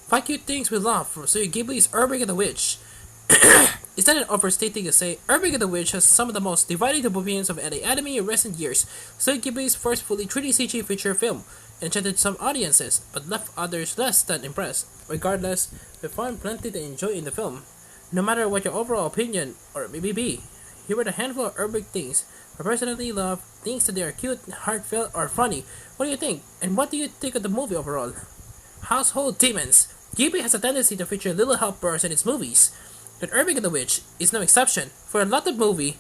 Five cute things we love from Studio Ghibli's Earwig and the Witch. Is that an overstating to say Earwig and the Witch has some of the most divided opinions of any anime in recent years? Studio Ghibli's first fully 3D CG feature film enchanted some audiences, but left others less than impressed. Regardless, we found plenty to enjoy in the film. No matter what your overall opinion, or maybe be, here are a handful of Earwig things I personally love, things that they are cute, heartfelt, or funny. What do you think? And what do you think of the movie overall? Household demons. Ghibli has a tendency to feature little helpers in its movies, but Earwig and the Witch is no exception. For a lot of movie,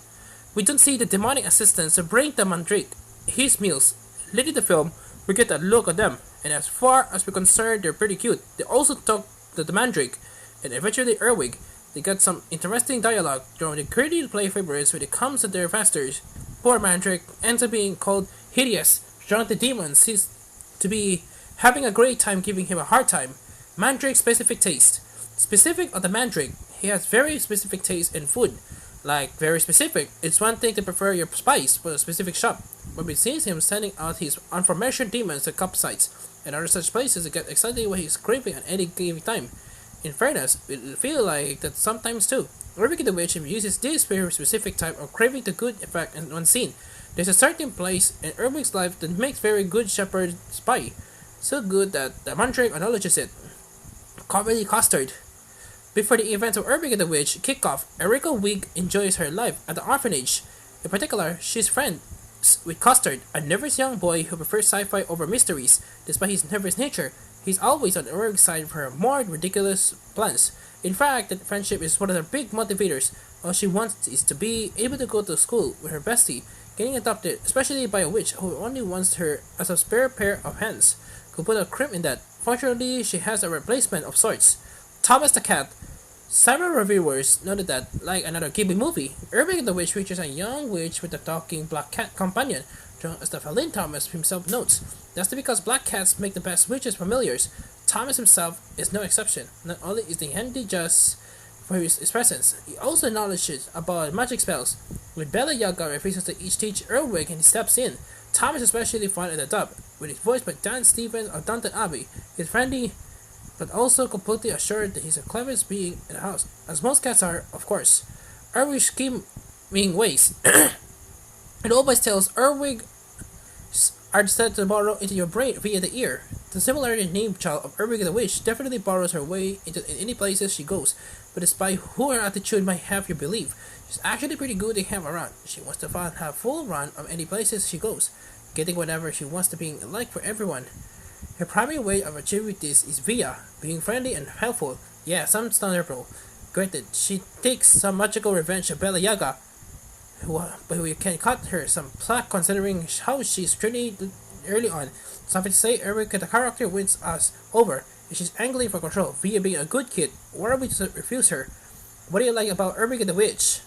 we don't see the demonic assistants to bring the mandrake his meals. Late in the film, we get a look at them, and as far as we're concerned, they're pretty cute. They also talk to the mandrake, and eventually Earwig. They got some interesting dialogue during the gritty play favorites when it comes to their masters. Poor mandrake ends up being called hideous. John the demon seems to be having a great time giving him a hard time. Mandrake's specific taste. Specific on the mandrake, he has very specific taste in food. Like, very specific. It's one thing to prefer your spice for a specific shop, but we see him sending out his unformation demons at cup sites and other such places to get exactly what he's craving at any given time. In fairness, we feel like that sometimes too. Earwig the Witch uses this very specific type of craving to good effect in one scene. There's a certain place in Earwig's life that makes very good shepherd spy. So good that the mandrake acknowledges it. Comedy custard. Before the events of Earwig the Witch kick off, Erika Wig enjoys her life at the orphanage. In particular, she's friends with Custard, a nervous young boy who prefers sci-fi over mysteries. Despite his nervous nature, he's always on Erwig's side for her more ridiculous plans. In fact, that friendship is one of her big motivators. All she wants is to be able to go to school with her bestie, getting adopted, especially by a witch who only wants her as a spare pair of hands. Could put a crimp in that. Fortunately, she has a replacement of sorts. Thomas the Cat. Several reviewers noted that, like another Ghibli movie, Earwig the Witch features a young witch with a talking black cat companion, as the Felin Thomas himself notes. That's because black cats make the best witches familiars. Thomas himself is no exception. Not only is he handy just for his presence, he also acknowledges about magic spells. When Bella Yaga refuses to each teach Earwig and he steps in, Thomas is especially fun at the dub, with his voice by Dan Stevens or Downton Abbey. He's friendly, but also completely assured that he's the cleverest being in the house, as most cats are, of course. Earwig's scheming ways. It always tells Earwig are said to burrow into your brain via the ear. The similarly named child of Earwig the Witch definitely borrows her way into any places she goes, but despite who her attitude might have you believe, she's actually pretty good to have around. She wants to have full run of any places she goes, getting whatever she wants to being like for everyone. Her primary way of achieving this is via being friendly and helpful. Yeah, some standard. Granted, she takes some magical revenge of Bella Yaga, but we can cut her some slack considering how she's treated early on. Something to say, Earwig the character wins us over if she's angry for control via being a good kid. Why are we to refuse her? What do you like about Earwig the Witch?